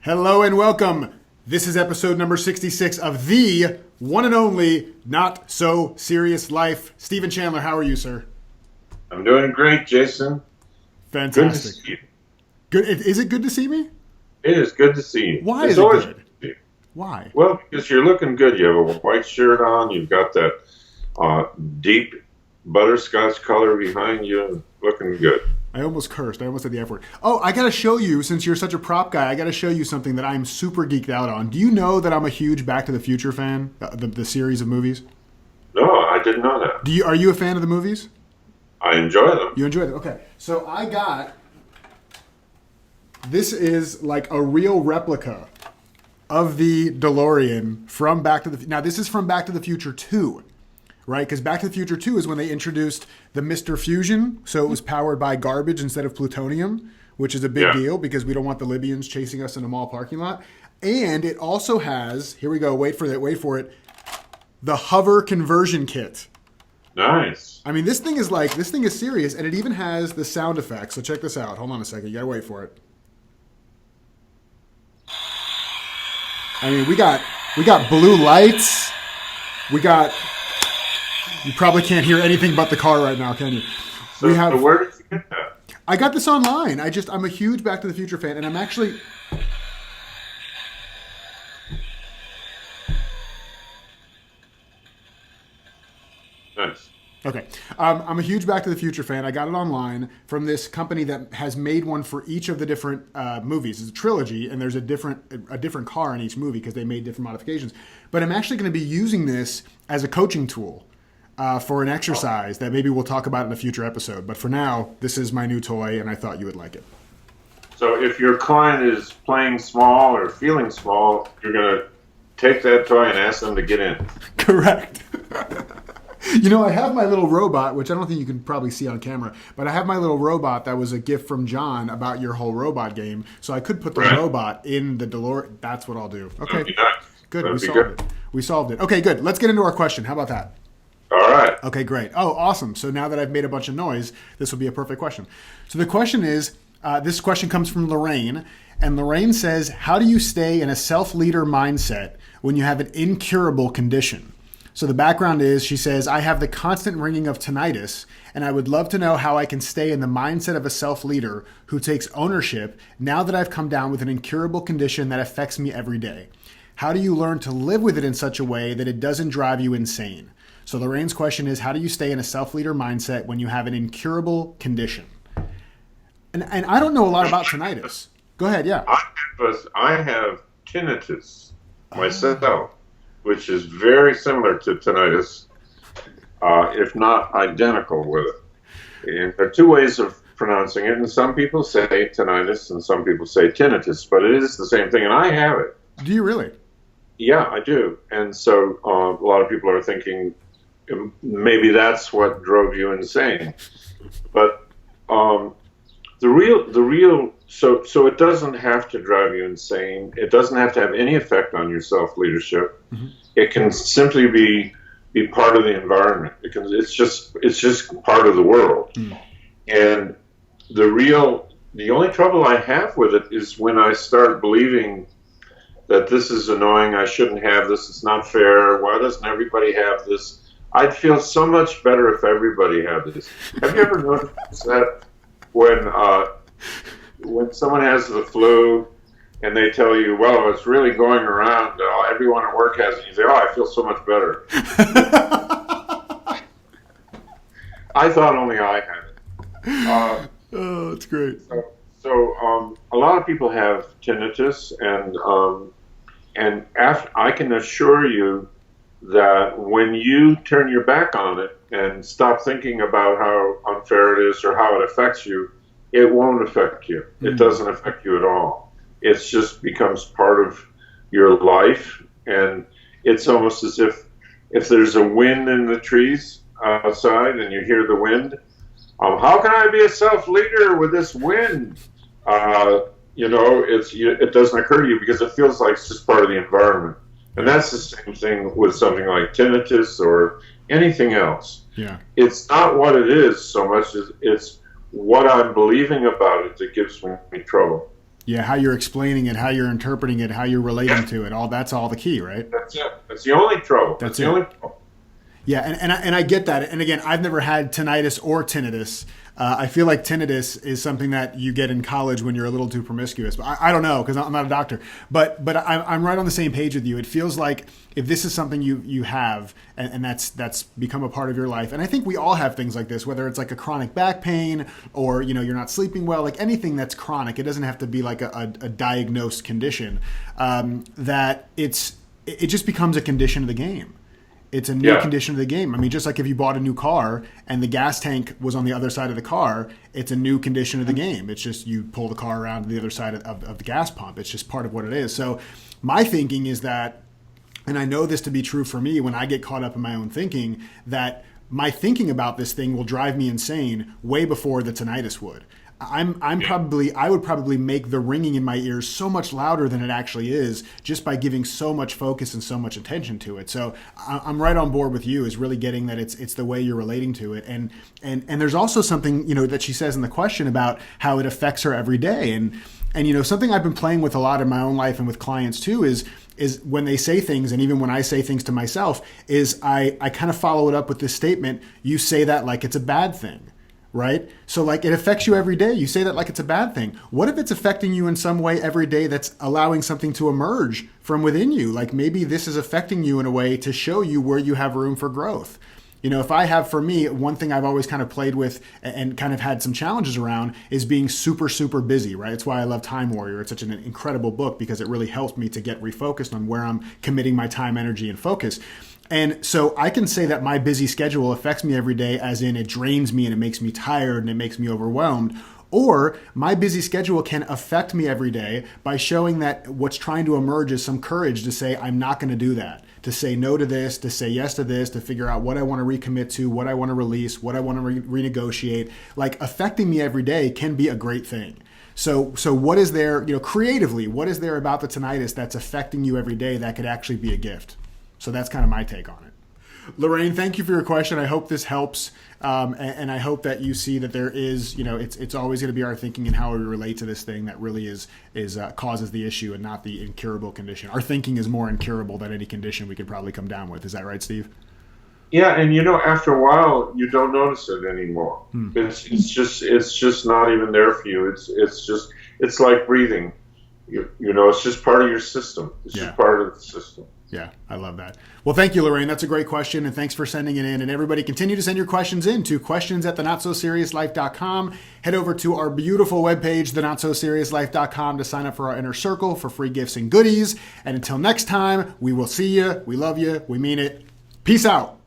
Hello and welcome. This is episode number 66 of the one and only Not So Serious Life. Stephen Chandler, how are you, sir? I'm doing great, Jason. Fantastic. Good to see you. Good. Is it good to see me? It is good to see you. Why it's is it always good? to see you. Why? Well, because you're looking good. You have a white shirt on. You've got that deep butterscotch color behind you. Looking good. I almost cursed. I almost said the F word. Oh, I got to show you, since you're such a prop guy, I got to show you something that I'm super geeked out on. Do you know that I'm a huge Back to the Future fan, the series of movies? No, I didn't know that. Are you a fan of the movies? I enjoy them. You enjoy them? Okay. So I got... This is like a real replica of the DeLorean from Back to the... Now, this is from Back to the Future 2, right? Because Back to the Future 2 is when they introduced the Mr. Fusion, so it was powered by garbage instead of plutonium, which is a big deal because we don't want the Libyans chasing us in a mall parking lot. And it also has, here we go, wait for it, the hover conversion kit. Nice. I mean, this thing is serious, and it even has the sound effects. So check this out. Hold on a second. You gotta wait for it. I mean, we got blue lights. You probably can't hear anything but the car right now, can you? So where did you get that? I got this online. I'm a huge Back to the Future fan, and I'm actually... Nice. Okay. I'm a huge Back to the Future fan. I got it online from this company that has made one for each of the different movies. It's a trilogy, and there's a different car in each movie because they made different modifications. But I'm actually going to be using this as a coaching tool for an exercise that maybe we'll talk about in a future episode. But for now, this is my new toy, and I thought you would like it. So if your client is playing small or feeling small, you're going to take that toy and ask them to get in. Correct. You know, I have my little robot, which I don't think you can probably see on camera, but I have my little robot that was a gift from John about your whole robot game. So I could put the robot in the DeLorean. That's what I'll do. Okay. Nice. Good. We solved it. Okay, good. Let's get into our question. How about that? All right. Okay, great. Oh, awesome. So now that I've made a bunch of noise, this will be a perfect question. So the question is, this question comes from Lorraine, and Lorraine says, how do you stay in a self-leader mindset when you have an incurable condition? So the background is, she says, I have the constant ringing of tinnitus, and I would love to know how I can stay in the mindset of a self-leader who takes ownership now that I've come down with an incurable condition that affects me every day. How do you learn to live with it in such a way that it doesn't drive you insane? So Lorraine's question is, how do you stay in a self-leader mindset when you have an incurable condition? And I don't know a lot about tinnitus. Go ahead, yeah. I have tinnitus myself, which is very similar to tinnitus, if not identical with it. And there are two ways of pronouncing it, and some people say tinnitus and some people say tinnitus, but it is the same thing, and I have it. Do you really? Yeah, I do. And so a lot of people are thinking maybe that's what drove you insane. But so it doesn't have to drive you insane. It doesn't have to have any effect on your self-leadership. Mm-hmm. It can simply be part of the environment. It's just part of the world. Mm. And the only trouble I have with it is when I start believing that this is annoying, I shouldn't have this, it's not fair, why doesn't everybody have this? I'd feel so much better if everybody had this. Have you ever noticed that when someone has the flu and they tell you, well, it's really going around, everyone at work has it, you say, oh, I feel so much better. I thought only I had it. Oh, that's great. So a lot of people have tinnitus, and I can assure you that when you turn your back on it and stop thinking about how unfair it is or how it affects you, it won't affect you. It doesn't affect you at all. It just becomes part of your life, and it's almost as if there's a wind in the trees outside and you hear the wind, how can I be a self-leader with this wind? It doesn't occur to you because it feels like it's just part of the environment. And that's the same thing with something like tinnitus or anything else. Yeah. It's not what it is so much as it's what I'm believing about it that gives me trouble. Yeah, how you're explaining it, how you're interpreting it, how you're relating to it, that's all the key, right? That's it. That's the only trouble. That's the it. only trouble. Yeah, and I get that. And again, I've never had tinnitus or tinnitus. I feel like tinnitus is something that you get in college when you're a little too promiscuous. But I don't know because I'm not a doctor. But I'm right on the same page with you. It feels like if this is something you have and that's become a part of your life, and I think we all have things like this, whether it's like a chronic back pain or you're not sleeping well, like anything that's chronic. It doesn't have to be like a diagnosed condition. That it just becomes a condition of the game. It's a new condition of the game. I mean, just like if you bought a new car and the gas tank was on the other side of the car, it's a new condition of the game. It's just you pull the car around to the other side of the gas pump. It's just part of what it is. So my thinking is that, and I know this to be true for me when I get caught up in my own thinking, that my thinking about this thing will drive me insane way before the tinnitus would. I would probably make the ringing in my ears so much louder than it actually is just by giving so much focus and so much attention to it. So I'm right on board with you, is really getting that it's the way you're relating to it. And there's also something, that she says in the question about how it affects her every day. And something I've been playing with a lot in my own life and with clients too is when they say things, and even when I say things to myself, is I kind of follow it up with this statement: you say that like it's a bad thing. Right? So like it affects you every day. You say that like it's a bad thing. What if it's affecting you in some way every day that's allowing something to emerge from within you? Like maybe this is affecting you in a way to show you where you have room for growth. If I have, for me, one thing I've always kind of played with and kind of had some challenges around is being super, super busy, right? It's why I love Time Warrior. It's such an incredible book because it really helps me to get refocused on where I'm committing my time, energy, and focus. And so I can say that my busy schedule affects me every day, as in it drains me and it makes me tired and it makes me overwhelmed. Or my busy schedule can affect me every day by showing that what's trying to emerge is some courage to say, I'm not going to do that, to say no to this, to say yes to this, to figure out what I want to recommit to, what I want to release, what I want to renegotiate. Like affecting me every day can be a great thing. So what is there, creatively, what is there about the tinnitus that's affecting you every day that could actually be a gift? So that's kind of my take on it. Lorraine, thank you for your question. I hope this helps. And I hope that you see that there is, it's always going to be our thinking and how we relate to this thing that really is causes the issue and not the incurable condition. Our thinking is more incurable than any condition we could probably come down with. Is that right, Steve? Yeah, and after a while, you don't notice it anymore. It's just not even there for you. It's like breathing. It's just part of your system. It's just part of the system. Yeah, I love that. Well, thank you, Lorraine. That's a great question, and thanks for sending it in. And everybody, continue to send your questions in to questions@thenotsoseriouslife.com. Head over to our beautiful webpage, thenotsoseriouslife.com, to sign up for our inner circle for free gifts and goodies. And until next time, we will see you. We love you. We mean it. Peace out.